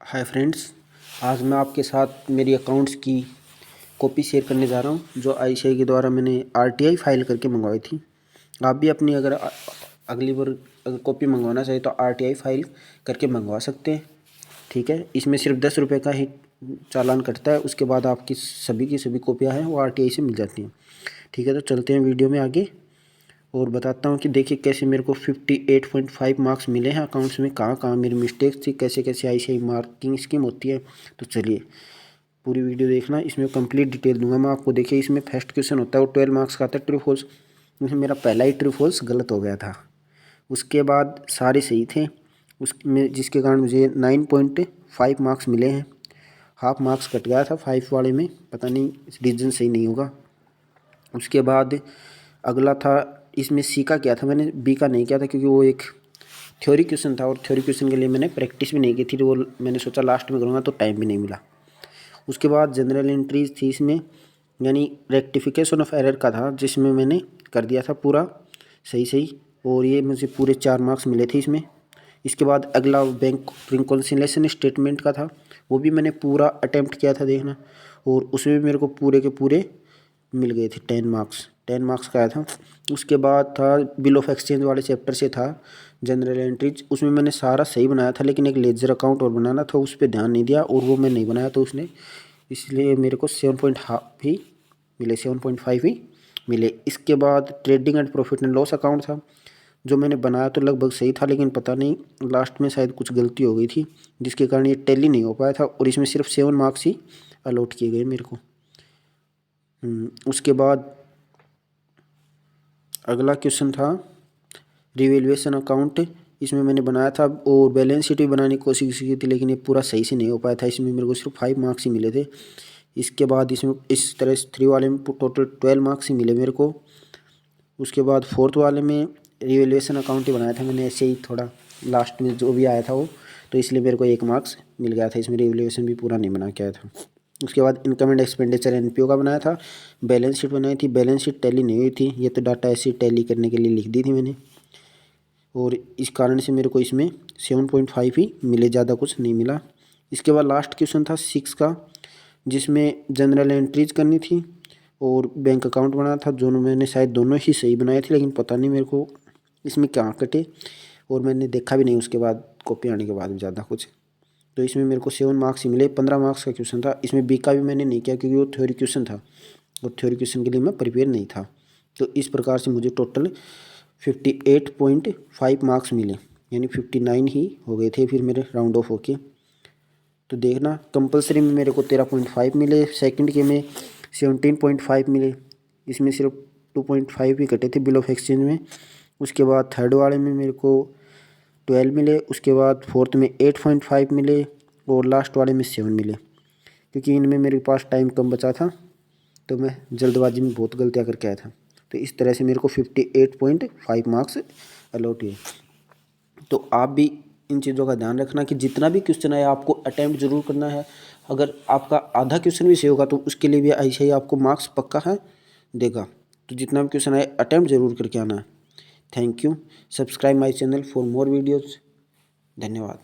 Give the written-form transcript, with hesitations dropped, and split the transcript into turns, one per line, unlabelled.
Hi friends, आज मैं आपके साथ मेरी अकाउंट्स की कॉपी शेयर करने जा रहा हूं जो आईसीआई के द्वारा मैंने आरटीआई फाइल करके मंगवाई थी। आप भी अपनी अगर अगली बार अगर कॉपी मंगवाना चाहे तो आरटीआई फाइल करके मंगवा सकते हैं। ठीक है, इसमें सिर्फ 10 रुपये का ही चालान कटता है। उसके बाद आपकी सभी की सभी कॉपियाँ हैं वो आरटीआई से मिल जाती हैं। ठीक है, तो चलते हैं वीडियो में आगे और बताता हूँ कि देखिए कैसे मेरे को 58.5 मार्क्स मिले हैं अकाउंट्स में, कहाँ कहाँ मेरी मिस्टेक्स थी, कैसे कैसे आईसीआई मार्किंग स्कीम होती है। तो चलिए पूरी वीडियो देखना, इसमें कंप्लीट डिटेल दूंगा मैं आपको। देखिए इसमें फर्स्ट क्वेश्चन होता है वो 12 मार्क्स का आता है, ट्रू फॉल्स। इसमें मेरा पहला ही ट्रू फॉल्स गलत हो गया था, उसके बाद सारे सही थे उसमें, जिसके कारण मुझे 9.5 मार्क्स मिले हैं। हाफ मार्क्स कट गया था 5 वाले में, पता नहीं रीजन सही नहीं होगा। उसके बाद अगला था, इसमें सी का किया था मैंने, बी का नहीं किया था क्योंकि वो एक थ्योरी क्वेश्चन था और थ्योरी क्वेश्चन के लिए मैंने प्रैक्टिस भी नहीं की थी, तो वो मैंने सोचा लास्ट में करूँगा, तो टाइम भी नहीं मिला। उसके बाद जनरल एंट्रीज थी इसमें, यानी रेक्टिफिकेशन ऑफ एरर का था, जिसमें मैंने कर दिया था पूरा सही सही, और ये मुझे पूरे 4 मार्क्स मिले थे इसमें। इसके बाद अगला बैंक रिकॉन्सिलेशन स्टेटमेंट का था, वो भी मैंने पूरा अटेम्प्ट किया था देखना, और उसमें भी मेरे को पूरे के पूरे मिल गए थे 10 मार्क्स का आया था। उसके बाद था बिल ऑफ एक्सचेंज वाले चैप्टर से था जनरल एंट्रीज, उसमें मैंने सारा सही बनाया था, लेकिन एक लेजर अकाउंट और बनाना था, उस पर ध्यान नहीं दिया और वो मैं नहीं बनाया, तो उसने इसलिए मेरे को 7.5 ही मिले, 7.5 ही मिले। इसके बाद trading and profit and loss account था, जो मैंने बनाया तो लगभग सही था, लेकिन पता नहीं लास्ट में शायद कुछ गलती हो गई थी, जिसके कारण ये टैली नहीं हो पाया था, और इसमें सिर्फ 7 मार्क्स ही अलॉट किए गए मेरे को। उसके बाद अगला क्वेश्चन था रिवैल्यूएशन अकाउंट, इसमें मैंने बनाया था और बैलेंस शीट भी बनाने की कोशिश की थी, लेकिन ये पूरा सही से नहीं हो पाया था, इसमें मेरे को सिर्फ 5 मार्क्स ही मिले थे। इसके बाद इसमें इस तरह 3 वाले में टोटल 12 मार्क्स ही मिले मेरे को। उसके बाद 4th वाले में रिवैल्यूएशन अकाउंट ही बनाया था मैंने, ऐसे ही थोड़ा लास्ट में जो भी आया था वो, तो इसलिए मेरे को 1 मार्क्स मिल गया था, इसमें रिवैल्यूएशन भी पूरा नहीं बना के आया था। उसके बाद इनकम एंड एक्सपेंडिचर एनपीओ का बनाया था, बैलेंस शीट बनाई थी, बैलेंस शीट टैली नहीं हुई थी, ये तो डाटा ऐसी टैली करने के लिए लिख दी थी मैंने, और इस कारण से मेरे को इसमें 7.5 ही मिले, ज़्यादा कुछ नहीं मिला। इसके बाद लास्ट क्वेश्चन था 6 का, जिसमें जनरल एंट्रीज करनी थी और बैंक अकाउंट बनाना था, दोनों मैंने शायद दोनों ही सही बनाए थे, लेकिन पता नहीं मेरे को इसमें क्या कटे, और मैंने देखा भी नहीं उसके बाद कॉपी आने के बाद भी ज़्यादा कुछ, तो इसमें मेरे को 7 मार्क्स ही मिले। 15 मार्क्स का क्वेश्चन था, इसमें बी का भी मैंने नहीं किया क्योंकि वो थ्योरी क्वेश्चन था और थ्योरी क्वेश्चन के लिए मैं प्रिपेयर नहीं था। तो इस प्रकार से मुझे टोटल 58.5 मार्क्स मिले, यानी 59 ही हो गए थे फिर मेरे राउंड ऑफ होके। तो देखना कंपलसरी में मेरे को 13.5 मिले, सेकंड के में 17.5 मिले, इसमें सिर्फ 2.5 ही कटे थे बिल ऑफ एक्सचेंज में। उसके बाद थर्ड वाले में मेरे को 12 मिले, उसके बाद 4th में 8.5 मिले, और लास्ट वाले में 7 मिले, क्योंकि इनमें मेरे पास टाइम कम बचा था, तो मैं जल्दबाजी में बहुत गलतियाँ करके आया था। तो इस तरह से मेरे को 58.5 मार्क्स अलॉट हुए। तो आप भी इन चीज़ों का ध्यान रखना कि जितना भी क्वेश्चन आए आपको अटैम्प्ट जरूर करना है। अगर आपका आधा क्वेश्चन भी सही होगा तो उसके लिए भी ऐसे ही आपको मार्क्स पक्का है देगा। तो जितना भी क्वेश्चन आए अटैम्प्ट जरूर करके आना है। Thank you. Subscribe my channel for more videos. धन्यवाद।